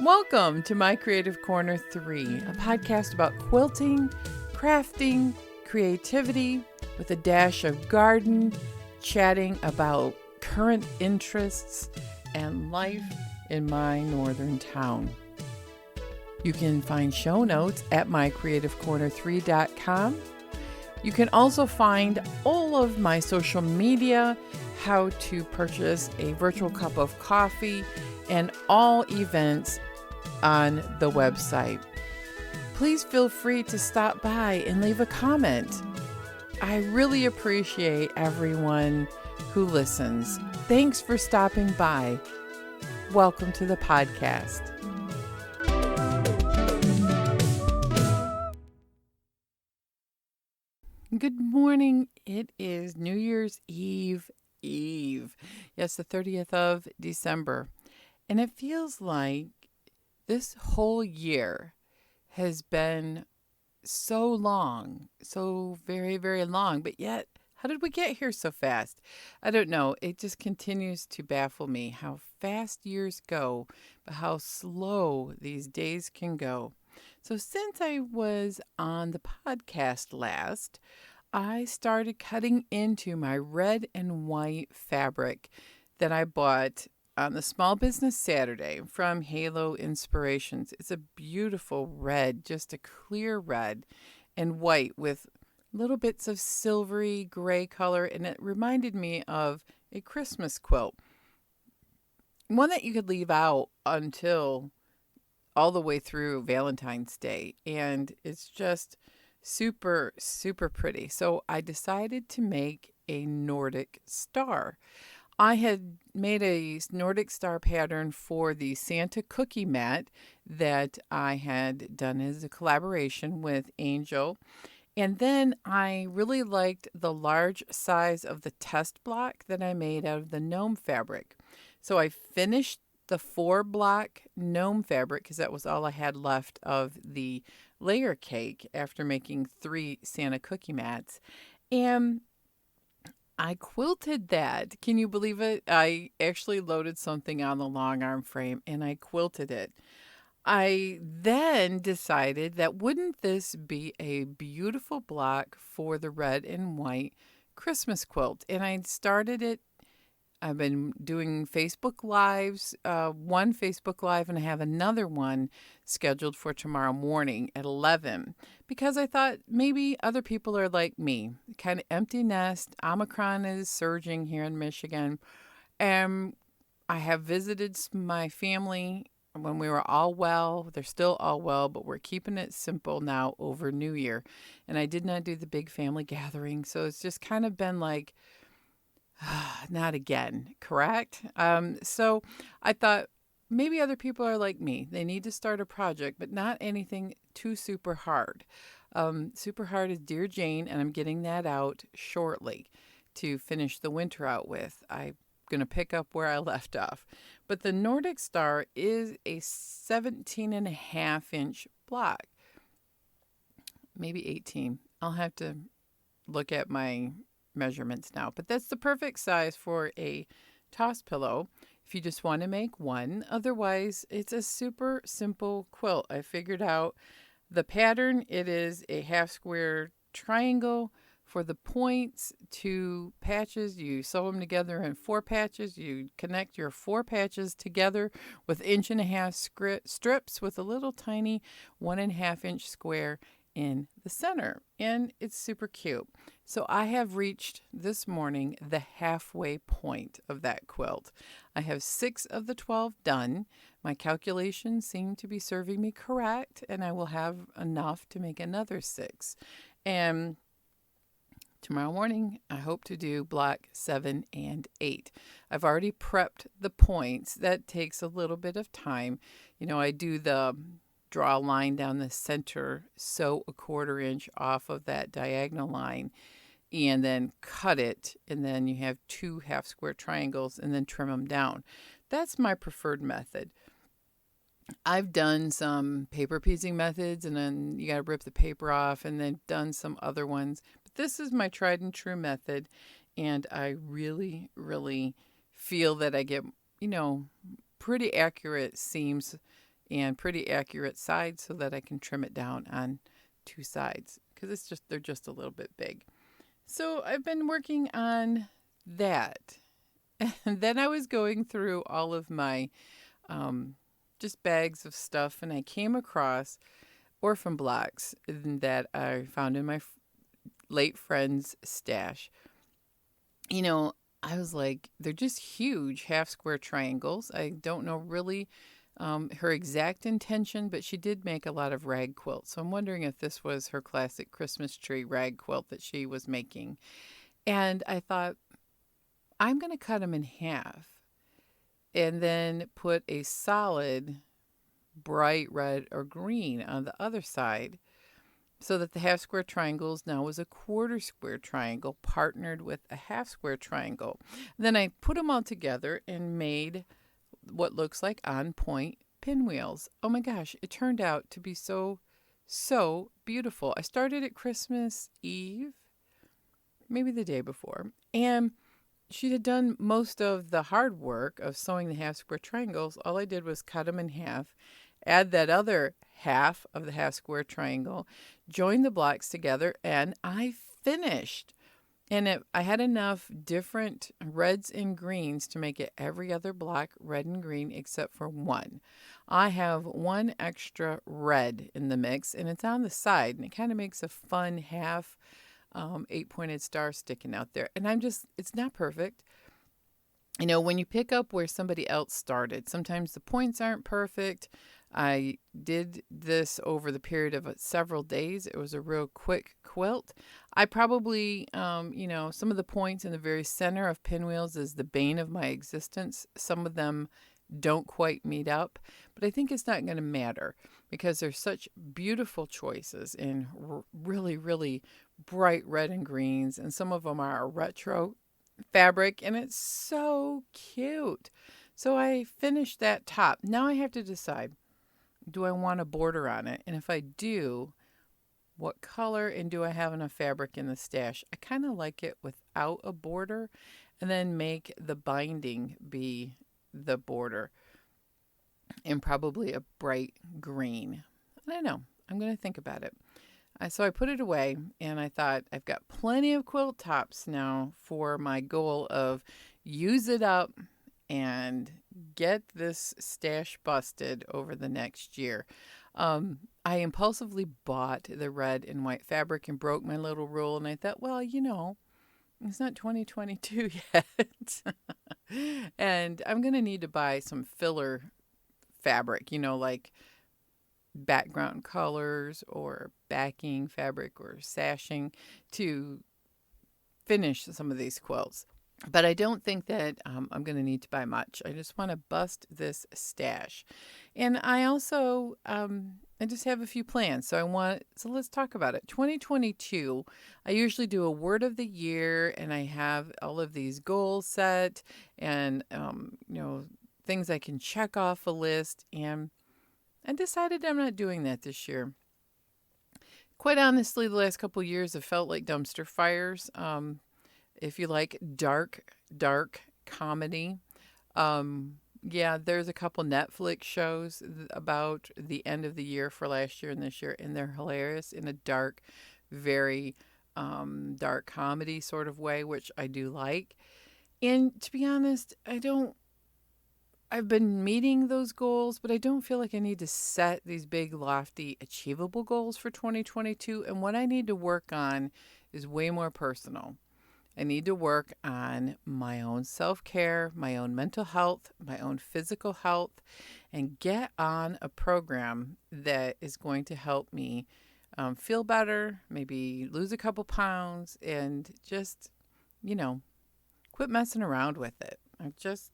Welcome to My Creative Corner 3, a podcast about quilting, crafting, creativity, with a dash of garden, chatting about current interests, and life in my northern town. You can find show notes at mycreativecorner3.com. You can also find all of my social media, how to purchase a virtual cup of coffee, and all events on the website. Please feel free to stop by and leave a comment. I really appreciate everyone who listens. Thanks for stopping by. Welcome to the podcast. Good morning. It is New Year's Eve. Yes, the 30th of December. And it feels like this whole year has been so long, so very, very long. But yet, how did we get here so fast? I don't know. It just continues to baffle me how fast years go, but how slow these days can go. So since I was on the podcast last, I started cutting into my red and white fabric that I bought on the Small Business Saturday from Halo Inspirations. It's a beautiful red, just a clear red and white with little bits of silvery gray color, and it reminded me of a Christmas quilt. One that you could leave out until all the way through Valentine's Day, and it's just super, super pretty. So I decided to make a Nordic Star. I had made a Nordic Star pattern for the Santa cookie mat that I had done as a collaboration with Angel. And then I really liked the large size of the test block that I made out of the gnome fabric. So I finished the 4-block gnome fabric because that was all I had left of the layer cake after making 3 Santa cookie mats. And I quilted that. Can you believe it? I actually loaded something on the long arm frame and I quilted it. I then decided that wouldn't this be a beautiful block for the red and white Christmas quilt? And I started it. I've been doing Facebook Lives, one Facebook Live, and I have another one scheduled for tomorrow morning at 11 because I thought maybe other people are like me, kind of empty nest. Omicron is surging here in Michigan. And I have visited my family when we were all well. They're still all well, but we're keeping it simple now over New Year. And I did not do the big family gathering, so it's just kind of been like, not again, correct? So I thought maybe other people are like me. They need to start a project, but not anything too super hard. Super hard is Dear Jane, and I'm getting that out shortly to finish the winter out with. I'm going to pick up where I left off. But the Nordic Star is a 17.5-inch block, maybe 18. I'll have to look at my measurements now, but that's the perfect size for a toss pillow if you just want to make one. Otherwise, it's a super simple quilt. I figured out the pattern. It is a half square triangle for the points, 2 patches. You sew them together in 4 patches. You connect your 4 patches together with 1.5-inch strips with a little tiny 1.5-inch square in the center, and it's super cute. So I have reached this morning the halfway point of that quilt. I have 6 of the 12 done. My calculations seem to be serving me correct, and I will have enough to make another 6. And tomorrow morning, I hope to do block 7 and 8. I've already prepped the points. That takes a little bit of time. You know, I do the draw a line down the center, sew a 1/4 inch off of that diagonal line, and then cut it, and then you have 2 half square triangles and then trim them down. That's my preferred method. I've done some paper piecing methods, and then you got to rip the paper off, and then done some other ones. But this is my tried and true method, and I really, really feel that I get, pretty accurate seams and pretty accurate sides so that I can trim it down on two sides because they're just a little bit big. So I've been working on that. And then I was going through all of my just bags of stuff, and I came across Orphan Blocks that I found in my late friend's stash. You know, I was like, they're just huge half square triangles. I don't know really her exact intention, but she did make a lot of rag quilts. So I'm wondering if this was her classic Christmas tree rag quilt that she was making. And I thought, I'm going to cut them in half and then put a solid bright red or green on the other side so that the half square triangles now was a quarter square triangle partnered with a half square triangle. Then I put them all together and made what looks like on point pinwheels. Oh my gosh, it turned out to be so beautiful. I started at Christmas Eve, maybe the day before, and she had done most of the hard work of sewing the half square triangles. All I did was cut them in half, add that other half of the half square triangle, join the blocks together, and I finished. And I had enough different reds and greens to make it every other block red and green except for one. I have one extra red in the mix, and it's on the side, and it kind of makes a fun half 8-pointed star sticking out there. And it's not perfect. You know, when you pick up where somebody else started, sometimes the points aren't perfect. I did this over the period of several days. It was a real quick quilt. I probably, some of the points in the very center of pinwheels is the bane of my existence. Some of them don't quite meet up, but I think it's not going to matter because there's such beautiful choices in really, really bright red and greens, and some of them are retro fabric, and it's so cute. So I finished that top. Now I have to decide, do I want a border on it? And if I do, what color, and do I have enough fabric in the stash? I kind of like it without a border, and then make the binding be the border and probably a bright green. I don't know. I'm going to think about it. So I put it away, and I thought, I've got plenty of quilt tops now for my goal of use it up and get this stash busted over the next year. I impulsively bought the red and white fabric and broke my little rule, and I thought, well, it's not 2022 yet. And I'm going to need to buy some filler fabric, like background colors or backing fabric or sashing to finish some of these quilts. But I don't think that I'm going to need to buy much. I just want to bust this stash. And I also, I just have a few plans. So let's talk about it. 2022, I usually do a word of the year, and I have all of these goals set and, things I can check off a list. And I decided I'm not doing that this year. Quite honestly, the last couple of years have felt like dumpster fires. If you like dark comedy, there's a couple Netflix shows about the end of the year for last year and this year, and they're hilarious in a dark, very dark comedy sort of way, which I do like. And to be honest, I've been meeting those goals, but I don't feel like I need to set these big, lofty, achievable goals for 2022. And what I need to work on is way more personal. I need to work on my own self-care, my own mental health, my own physical health, and get on a program that is going to help me feel better, maybe lose a couple pounds, and just, quit messing around with it. I'm just,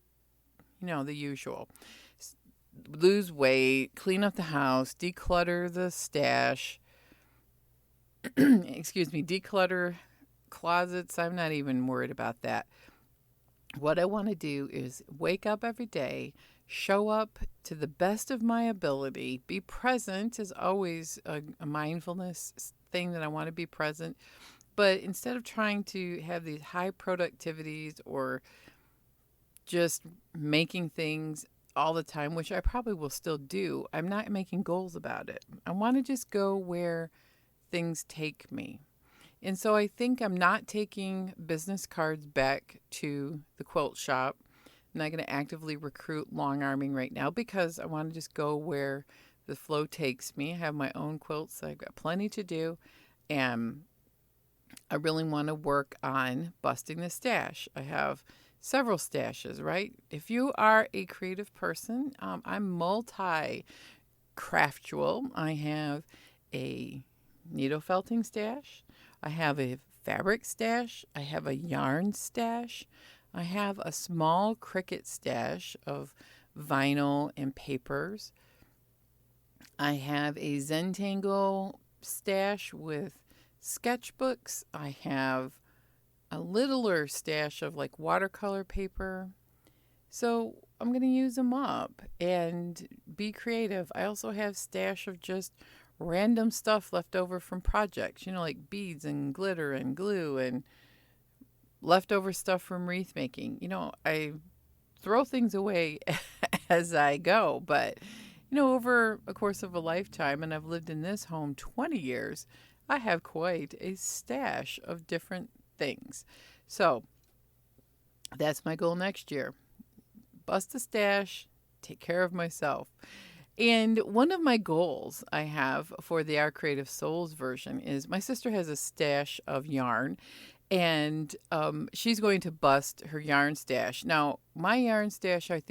the usual. Lose weight, clean up the house, declutter the stash, declutter closets. I'm not even worried about that. What I want to do is wake up every day, show up to the best of my ability, be present is always a mindfulness thing that I want to be present. But instead of trying to have these high productivities or just making things, all the time, which I probably will still do, I'm not making goals about it. I want to just go where things take me. And so I think I'm not taking business cards back to the quilt shop. I'm not going to actively recruit long arming right now because I want to just go where the flow takes me. I have my own quilts. I've got plenty to do. And I really want to work on busting the stash. I have several stashes, right? If you are a creative person, I'm multi craftual. I have a needle felting stash. I have a fabric stash. I have a yarn stash. I have a small Cricut stash of vinyl and papers. I have a Zentangle stash with sketchbooks. I have a littler stash of like watercolor paper. So I'm going to use them up and be creative. I also have stash of just random stuff left over from projects, like beads and glitter and glue and leftover stuff from wreath making. I throw things away as I go, but over a course of a lifetime, and I've lived in this home 20 years, I have quite a stash of different things. So that's my goal next year. Bust a stash, take care of myself. And one of my goals I have for the Our Creative Souls version is my sister has a stash of yarn, and she's going to bust her yarn stash. Now, my yarn stash, I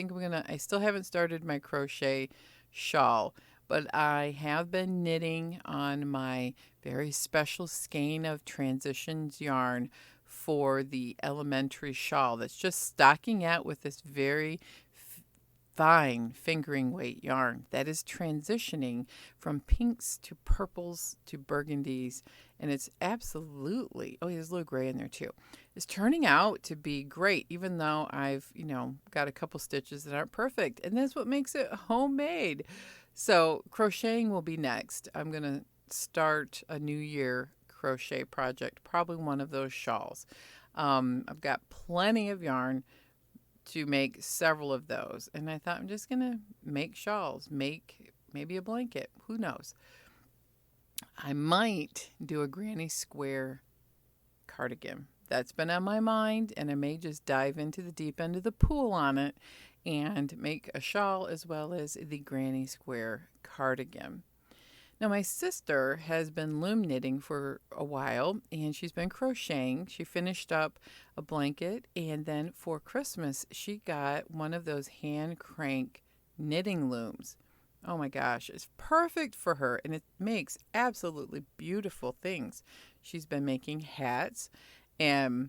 still haven't started my crochet shawl, but I have been knitting on my very special skein of Transitions yarn for the elementary shawl that's just stocking out with this very fine fingering weight yarn that is transitioning from pinks to purples to burgundies, and it's absolutely, there's a little gray in there too. It's turning out to be great, even though I've got a couple stitches that aren't perfect, and that's what makes it homemade. So crocheting will be next. I'm gonna start a new year crochet project, probably one of those shawls. I've got plenty of yarn to make several of those, and I thought I'm just gonna make shawls, make maybe a blanket, who knows. I might do a granny square cardigan. That's been on my mind, and I may just dive into the deep end of the pool on it and make a shawl as well as the granny square cardigan. Now, my sister has been loom knitting for a while, and she's been crocheting. She finished up a blanket, and then for Christmas, she got one of those hand crank knitting looms. Oh my gosh, it's perfect for her, and it makes absolutely beautiful things. She's been making hats and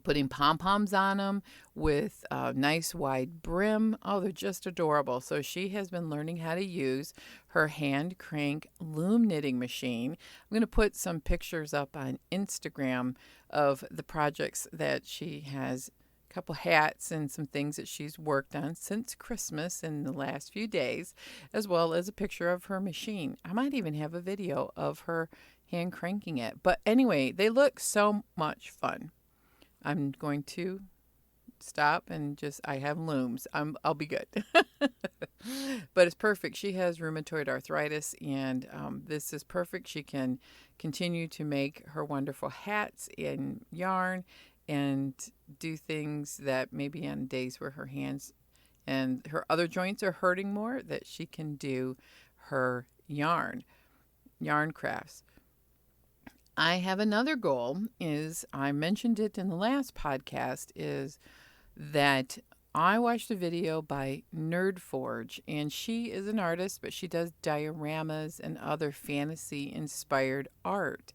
putting pom-poms on them with a nice wide brim. Oh, they're just adorable. So she has been learning how to use her hand crank loom knitting machine. I'm going to put some pictures up on Instagram of the projects that she has, a couple hats and some things that she's worked on since Christmas in the last few days, as well as a picture of her machine. I might even have a video of her hand cranking it. But anyway, they look so much fun. I'm going to stop and I have looms. I'll be good. But it's perfect. She has rheumatoid arthritis, and this is perfect. She can continue to make her wonderful hats in yarn and do things that maybe on days where her hands and her other joints are hurting more, that she can do her yarn crafts. I have another goal, is I mentioned it in the last podcast, is that I watched a video by Nerdforge, and she is an artist, but she does dioramas and other fantasy-inspired art.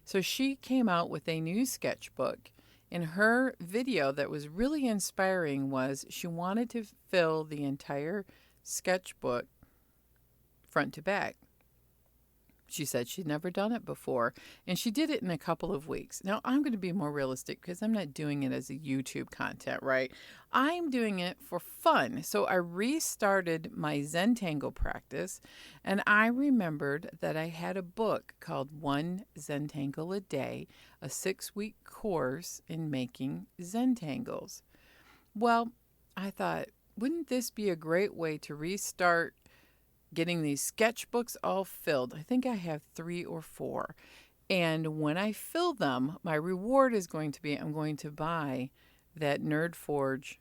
So she came out with a new sketchbook, and her video that was really inspiring was she wanted to fill the entire sketchbook front to back. She said she'd never done it before, and she did it in a couple of weeks. Now, I'm going to be more realistic because I'm not doing it as a YouTube content, right? I'm doing it for fun. So I restarted my Zentangle practice, and I remembered that I had a book called One Zentangle a Day, a 6-week course in making Zentangles. Well, I thought, wouldn't this be a great way to restart getting these sketchbooks all filled? I think I have 3 or 4. And when I fill them, my reward is going to be I'm going to buy that Nerd Forge.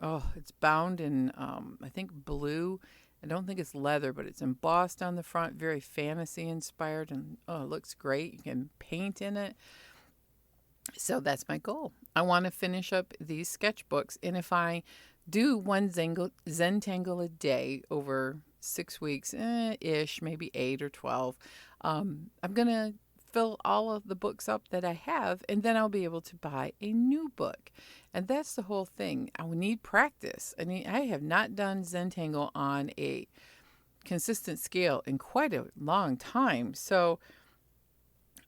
Oh, it's bound in, I think, blue. I don't think it's leather, but it's embossed on the front, very fantasy inspired. And oh, it looks great. You can paint in it. So that's my goal. I want to finish up these sketchbooks. And if I do one Zentangle a day over 6 weeks ish, maybe 8 or 12, I'm going to fill all of the books up that I have, and then I'll be able to buy a new book. And that's the whole thing. I need practice. I have not done Zentangle on a consistent scale in quite a long time. So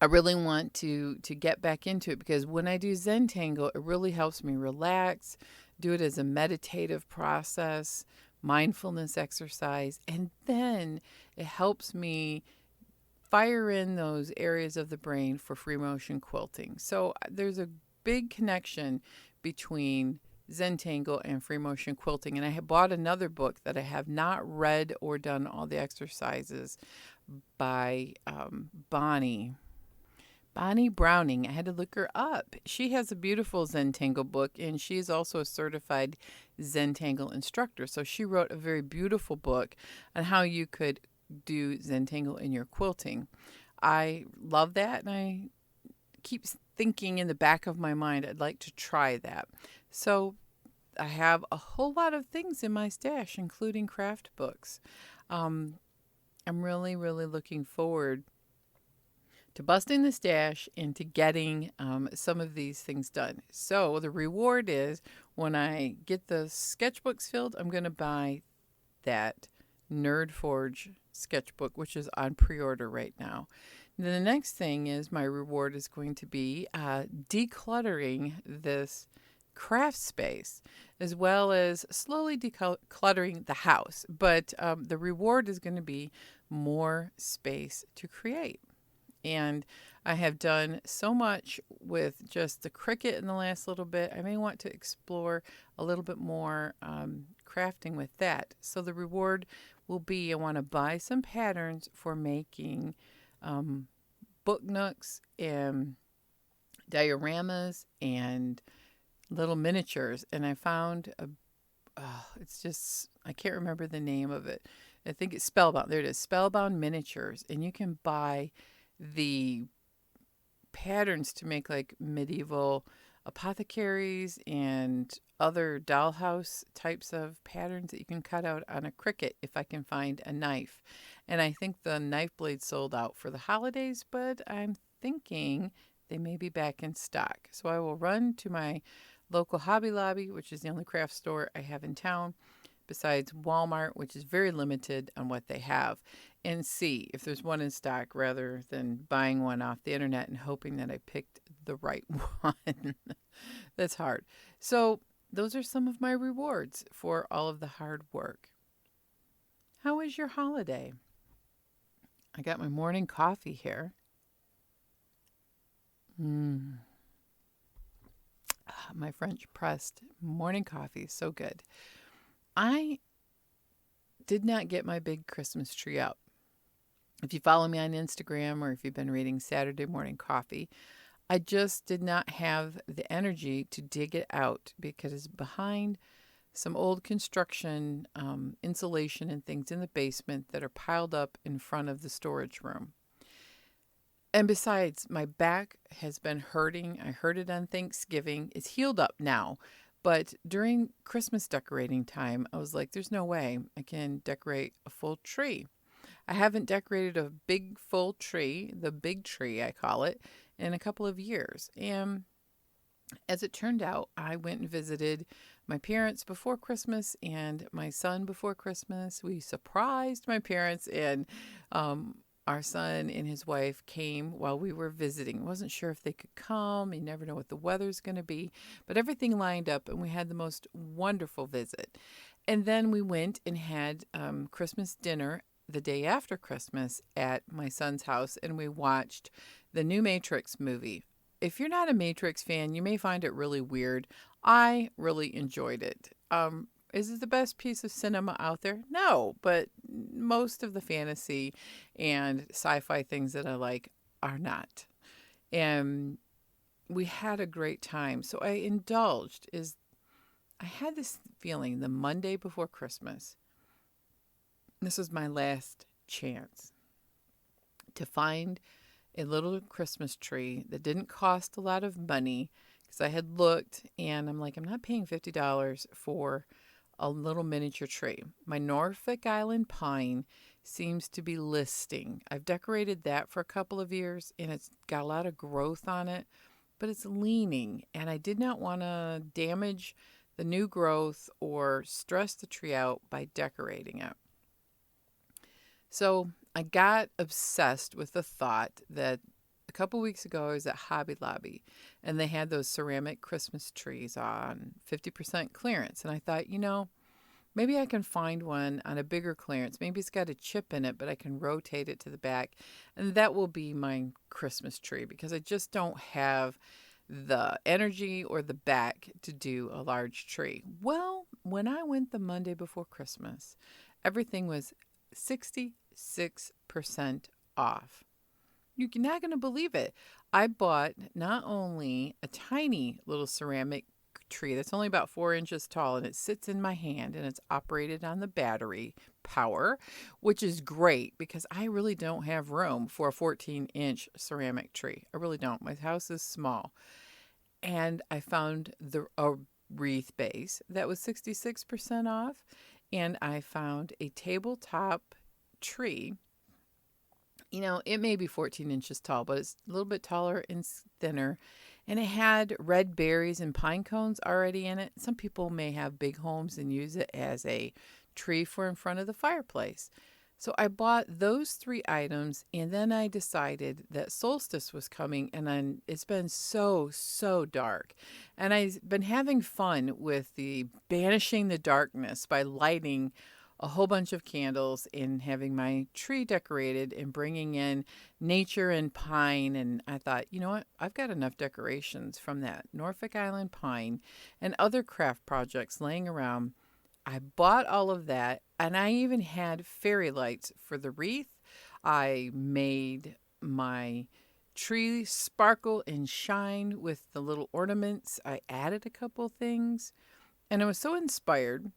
I really want to get back into it, because when I do Zentangle, it really helps me relax, do it as a meditative process, mindfulness exercise, and then it helps me fire in those areas of the brain for free motion quilting. So there's a big connection between Zentangle and free motion quilting. And I have bought another book that I have not read or done all the exercises by Bonnie Browning. I had to look her up. She has a beautiful Zentangle book, and she is also a certified Zentangle instructor. So she wrote a very beautiful book on how you could do Zentangle in your quilting. I love that, and I keep thinking in the back of my mind I'd like to try that. So I have a whole lot of things in my stash, including craft books. I'm really, really looking forward to busting the stash and to getting some of these things done. So the reward is, when I get the sketchbooks filled, I'm going to buy that Nerd Forge sketchbook, which is on pre-order right now. And then the next thing is, my reward is going to be decluttering this craft space, as well as slowly decluttering the house. But the reward is going to be more space to create. And I have done so much with just the Cricut in the last little bit. I may want to explore a little bit more crafting with that. So the reward will be, I want to buy some patterns for making book nooks and dioramas and little miniatures. And I found it's just, I can't remember the name of it. I think it's Spellbound. There it is, Spellbound Miniatures. And you can buy the patterns to make like medieval apothecaries and other dollhouse types of patterns that you can cut out on a Cricut if I can find a knife. And I think the knife blade sold out for the holidays, but I'm thinking they may be back in stock. So I will run to my local Hobby Lobby, which is the only craft store I have in town, besides Walmart, which is very limited on what they have, and see if there's one in stock, rather than buying one off the internet and hoping that I picked the right one. That's hard. So those are some of my rewards for all of the hard work. How was your holiday? I got my morning coffee here. My French pressed morning coffee, so good. I did not get my big Christmas tree out. If you follow me on Instagram, or if you've been reading Saturday Morning Coffee, I just did not have the energy to dig it out, because it's behind some old construction insulation and things in the basement that are piled up in front of the storage room. And besides, my back has been hurting. I hurt it on Thanksgiving. It's healed up now. But during Christmas decorating time, I was like, there's no way I can decorate a full tree. I haven't decorated a big full tree, the big tree I call it, in a couple of years. And as it turned out, I went and visited my parents before Christmas and my son before Christmas. We surprised my parents, and our son and his wife came while we were visiting. Wasn't sure if they could come. You never know what the weather's going to be. But everything lined up, and we had the most wonderful visit. And then we went and had Christmas dinner the day after Christmas at my son's house, and we watched the new Matrix movie. If you're not a Matrix fan, you may find it really weird. I really enjoyed it. Is it the best piece of cinema out there? No, but most of the fantasy and sci-fi things that I like are not. And we had a great time. So I indulged. Is I had this feeling the Monday before Christmas. This was my last chance to find a little Christmas tree that didn't cost a lot of money, because I had looked and I'm like, I'm not paying $50 for a little miniature tree. My Norfolk Island pine seems to be listing. I've decorated that for a couple of years and it's got a lot of growth on it, but it's leaning and I did not want to damage the new growth or stress the tree out by decorating it. So I got obsessed with the thought that a couple weeks ago I was at Hobby Lobby and they had those ceramic Christmas trees on 50% clearance. And I thought, maybe I can find one on a bigger clearance. Maybe it's got a chip in it, but I can rotate it to the back. And that will be my Christmas tree because I just don't have the energy or the back to do a large tree. Well, when I went the Monday before Christmas, everything was 66% off. You're not going to believe it. I bought not only a tiny little ceramic tree that's only about 4 inches tall and it sits in my hand and it's operated on the battery power, which is great because I really don't have room for a 14-inch ceramic tree. I really don't. My house is small. And I found a wreath base that was 66% off. And I found a tabletop tree. It may be 14 inches tall, but it's a little bit taller and thinner. And it had red berries and pine cones already in it. Some people may have big homes and use it as a tree for in front of the fireplace. So I bought those 3 items, and then I decided that solstice was coming, and it's been so dark. And I've been having fun with the banishing the darkness by lighting a whole bunch of candles and having my tree decorated and bringing in nature and pine. And I thought, you know what? I've got enough decorations from that Norfolk Island pine and other craft projects laying around. I bought all of that, and I even had fairy lights for the wreath. I made my tree sparkle and shine with the little ornaments. I added a couple things, and I was so inspired.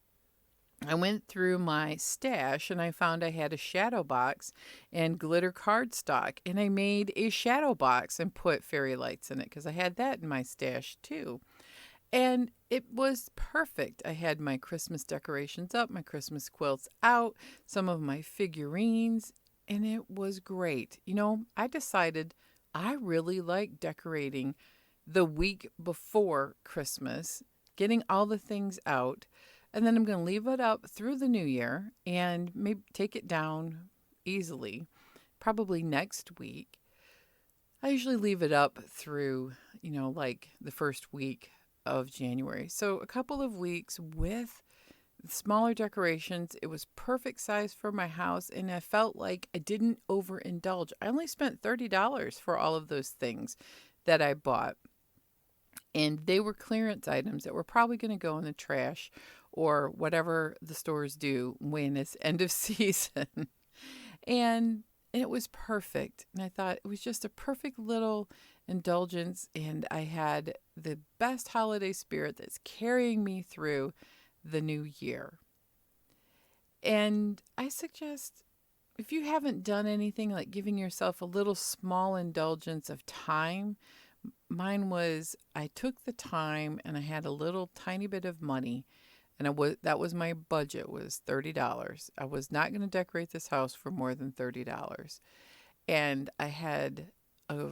I went through my stash and I found I had a shadow box and glitter cardstock, and I made a shadow box and put fairy lights in it because I had that in my stash too. And it was perfect. I had my Christmas decorations up, my Christmas quilts out, some of my figurines, and it was great. I decided I really like decorating the week before Christmas, getting all the things out, and then I'm going to leave it up through the new year and maybe take it down easily, probably next week. I usually leave it up through, like the first week of January. So a couple of weeks with smaller decorations. It was perfect size for my house, and I felt like I didn't overindulge. I only spent $30 for all of those things that I bought. And they were clearance items that were probably going to go in the trash or whatever the stores do when it's end of season. And it was perfect. And I thought it was just a perfect little indulgence. And I had the best holiday spirit that's carrying me through the new year. And I suggest, if you haven't done anything like giving yourself a little small indulgence of time, mine was I took the time and I had a little tiny bit of money, and that was my budget, was $30. I was not going to decorate this house for more than $30. And I had a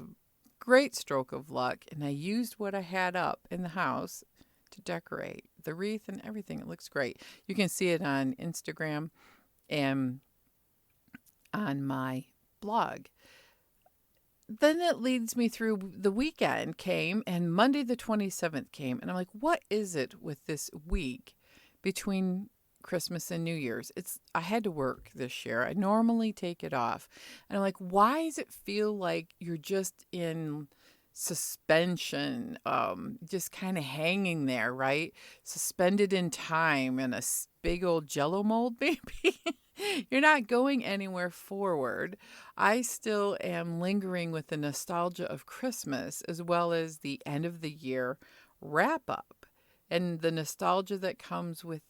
great stroke of luck, and I used what I had up in the house to decorate the wreath and everything. It looks great. You can see it on Instagram and on my blog. Then it leads me through the weekend came, and Monday the 27th came, and I'm like, what is it with this week between Christmas and New Year's? I had to work this year. I normally take it off. And I'm like, why does it feel like you're just in suspension, just kind of hanging there, right? Suspended in time in a big old jello mold, maybe. You're not going anywhere forward. I still am lingering with the nostalgia of Christmas as well as the end of the year wrap up and the nostalgia that comes with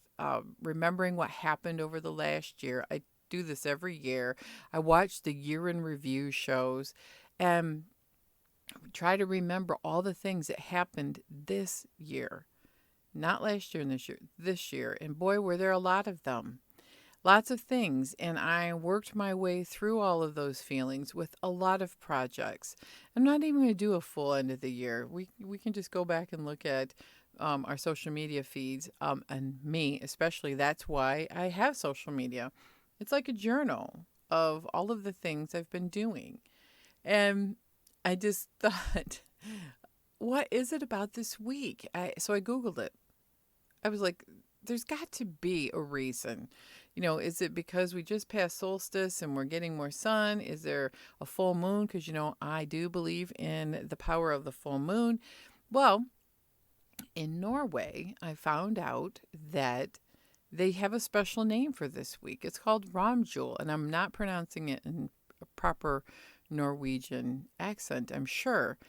remembering what happened over the last year. I do this every year. I watch the year in review shows and try to remember all the things that happened this year. Not last year and this year. And boy, were there a lot of them. Lots of things. And I worked my way through all of those feelings with a lot of projects. I'm not even going to do a full end of the year. We can just go back and look at our social media feeds, and me especially. That's why I have social media. It's like a journal of all of the things I've been doing. And I just thought, what is it about this week? So I Googled it. I was like, there's got to be a reason. Is it because we just passed solstice and we're getting more sun? Is there a full moon? Because, I do believe in the power of the full moon. Well, in Norway, I found out that they have a special name for this week. It's called Ramjul, and I'm not pronouncing it in a proper Norwegian accent, I'm sure.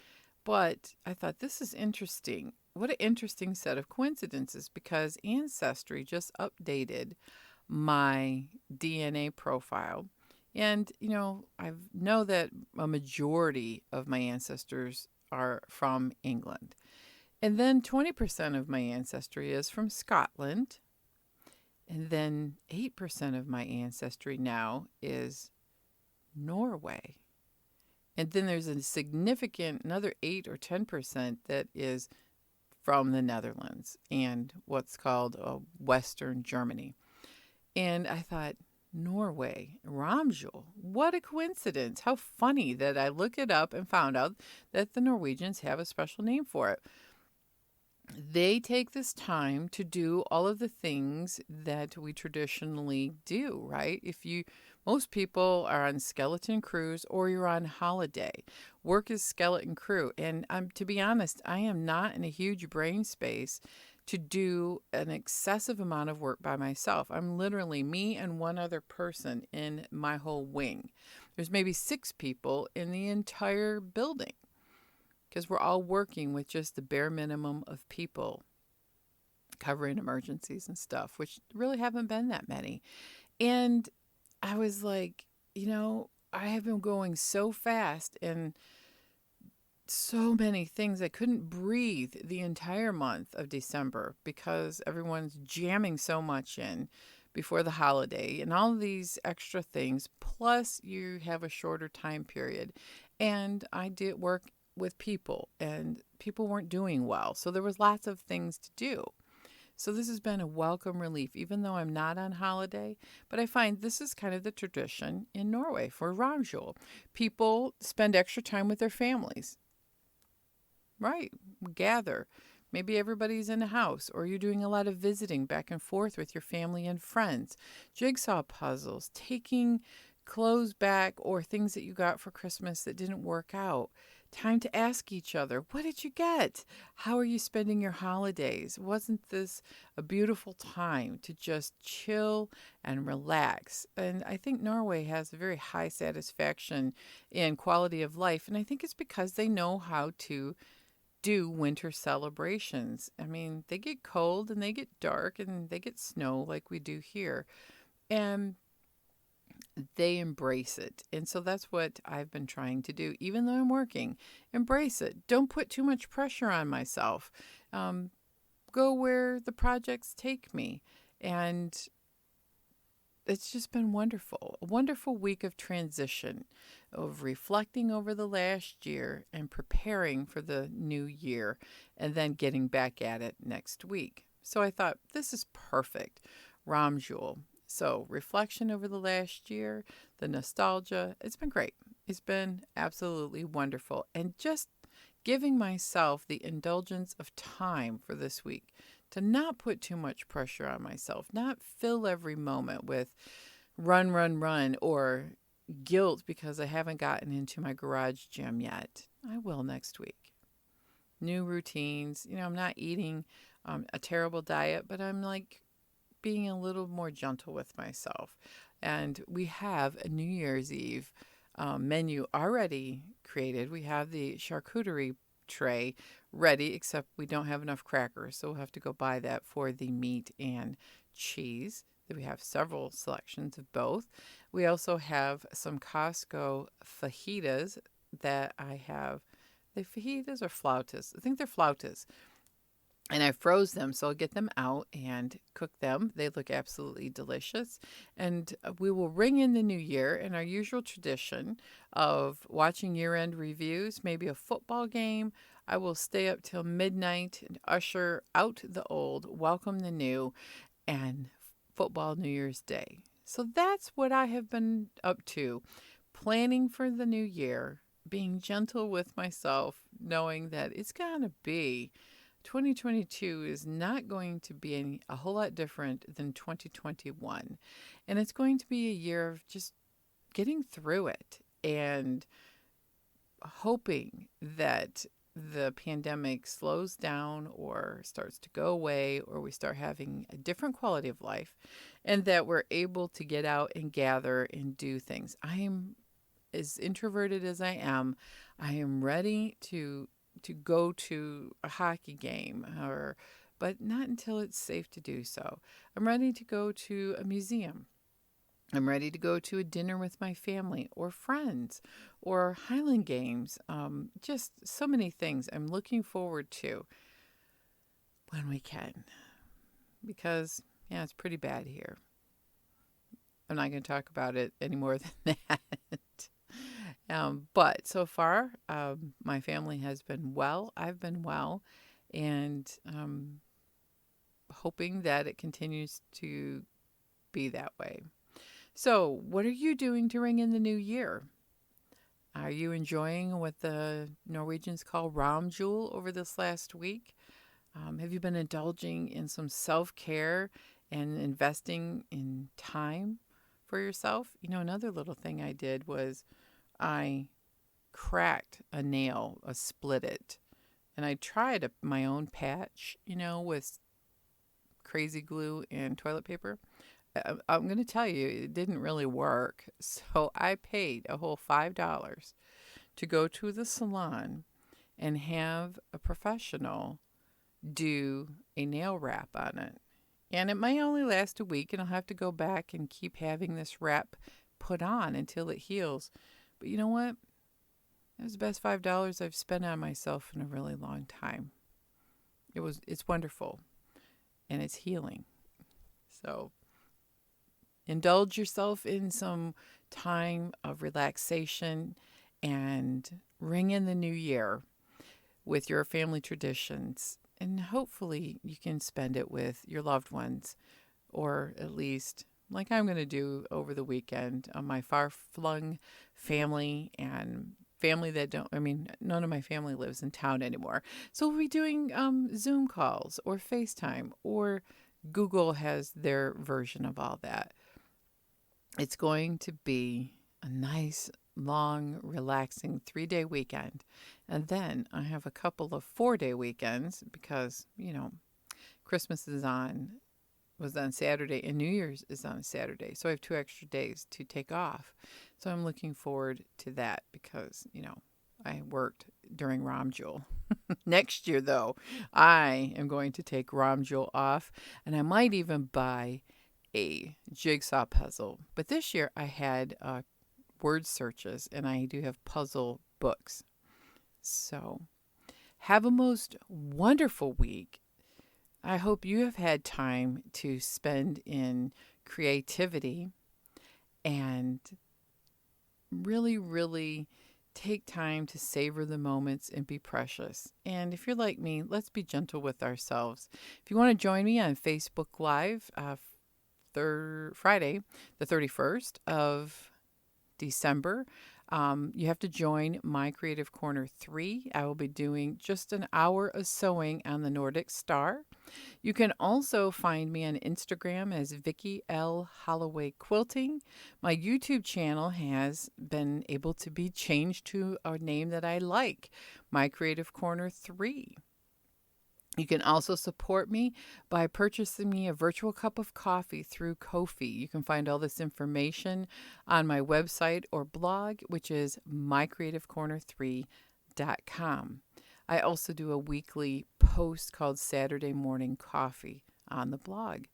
But I thought this is interesting. What an interesting set of coincidences, because Ancestry just updated my DNA profile. And, I know that a majority of my ancestors are from England. And then 20% of my ancestry is from Scotland. And then 8% of my ancestry now is Norway. And then there's a significant, another 8 or 10% that is from the Netherlands and what's called Western Germany. And I thought, Norway, Ramjul, what a coincidence. How funny that I looked it up and found out that the Norwegians have a special name for it. They take this time to do all of the things that we traditionally do, right? Most people are on skeleton crews or you're on holiday. Work is skeleton crew. And to be honest, I am not in a huge brain space to do an excessive amount of work by myself. I'm literally me and one other person in my whole wing. There's maybe 6 people in the entire building, because we're all working with just the bare minimum of people covering emergencies and stuff, which really haven't been that many. And I was like, I have been going so fast and so many things. I couldn't breathe the entire month of December because everyone's jamming so much in before the holiday and all of these extra things. Plus, you have a shorter time period. And I did work with people and people weren't doing well. So there was lots of things to do. So this has been a welcome relief, even though I'm not on holiday. But I find this is kind of the tradition in Norway for Ramjul. People spend extra time with their families. Right. Gather. Maybe everybody's in a house, or you're doing a lot of visiting back and forth with your family and friends. Jigsaw puzzles, taking clothes back or things that you got for Christmas that didn't work out. Time to ask each other, what did you get? How are you spending your holidays? Wasn't this a beautiful time to just chill and relax? And I think Norway has a very high satisfaction in quality of life. And I think it's because they know how to do winter celebrations. I mean, they get cold and they get dark and they get snow like we do here. And they embrace it. And so that's what I've been trying to do, even though I'm working. Embrace it. Don't put too much pressure on myself. Go where the projects take me. And it's just been wonderful. A wonderful week of transition, of reflecting over the last year and preparing for the new year, and then getting back at it next week. So I thought, this is perfect. Ramjul. So reflection over the last year, the nostalgia, it's been great. It's been absolutely wonderful. And just giving myself the indulgence of time for this week to not put too much pressure on myself, not fill every moment with run, or guilt because I haven't gotten into my garage gym yet. I will next week. New routines. I'm not eating a terrible diet, but I'm like being a little more gentle with myself. And we have a New Year's Eve menu already created. We have the charcuterie tray ready, except we don't have enough crackers. So we'll have to go buy that for the meat and cheese. We have several selections of both. We also have some Costco fajitas that I have. They fajitas or flautas? I think they're flautas. And I froze them, so I'll get them out and cook them. They look absolutely delicious. And we will ring in the new year in our usual tradition of watching year-end reviews, maybe a football game. I will stay up till midnight and usher out the old, welcome the new, and football New Year's Day. So that's what I have been up to, planning for the new year, being gentle with myself, knowing that it's going to be 2022 is not going to be a whole lot different than 2021. And it's going to be a year of just getting through it and hoping that the pandemic slows down or starts to go away, or we start having a different quality of life, and that we're able to get out and gather and do things. I am as introverted as I am ready to go to a hockey game, but not until it's safe to do so. I'm ready to go to a museum. I'm ready to go to a dinner with my family or friends or Highland games. Just so many things I'm looking forward to when we can. Because, yeah, it's pretty bad here. I'm not going to talk about it any more than that. But so far, my family has been well. I've been well. And hoping that it continues to be that way. So, what are you doing to ring in the new year? Are you enjoying what the Norwegians call ramjul over this last week? Have you been indulging in some self-care and investing in time for yourself? Another little thing I did was I cracked a nail, split it, and I tried my own patch, with crazy glue and toilet paper. I'm going to tell you, it didn't really work. So I paid a whole $5 to go to the salon and have a professional do a nail wrap on it. And it may only last a week, and I'll have to go back and keep having this wrap put on until it heals. But you know what? It was the best $5 I've spent on myself in a really long time. It's wonderful, and it's healing. So indulge yourself in some time of relaxation and ring in the new year with your family traditions. And hopefully you can spend it with your loved ones, or at least like I'm going to do over the weekend on my far-flung family and family that none of my family lives in town anymore. So we'll be doing Zoom calls or FaceTime, or Google has their version of all that. It's going to be a nice, long, relaxing 3-day weekend. And then I have a couple of 4-day weekends because, Christmas was on Saturday and New Year's is on Saturday. So I have 2 extra days to take off. So I'm looking forward to that because, I worked during Ramjul. Next year, though, I am going to take Ramjul off, and I might even buy a jigsaw puzzle. But this year I had word searches, and I do have puzzle books. So have a most wonderful week. I hope you have had time to spend in creativity and really, really take time to savor the moments and be precious. And if you're like me, let's be gentle with ourselves. If you want to join me on Facebook Live, Friday, the 31st of December, You have to join My Creative Corner 3. I will be doing just an hour of sewing on the Nordic Star. You can also find me on Instagram as Vicki L. Holloway Quilting. My YouTube channel has been able to be changed to a name that I like, My Creative Corner 3. You can also support me by purchasing me a virtual cup of coffee through Ko-fi. You can find all this information on my website or blog, which is mycreativecorner3.com. I also do a weekly post called Saturday Morning Coffee on the blog.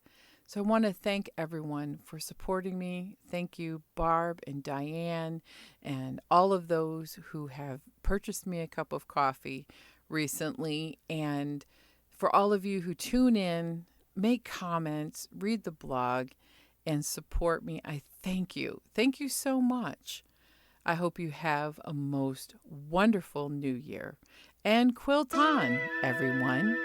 So I want to thank everyone for supporting me. Thank you, Barb and Diane, and all of those who have purchased me a cup of coffee recently. And for all of you who tune in, make comments, read the blog, and support me, I thank you. Thank you so much. I hope you have a most wonderful new year. And quilt on, everyone.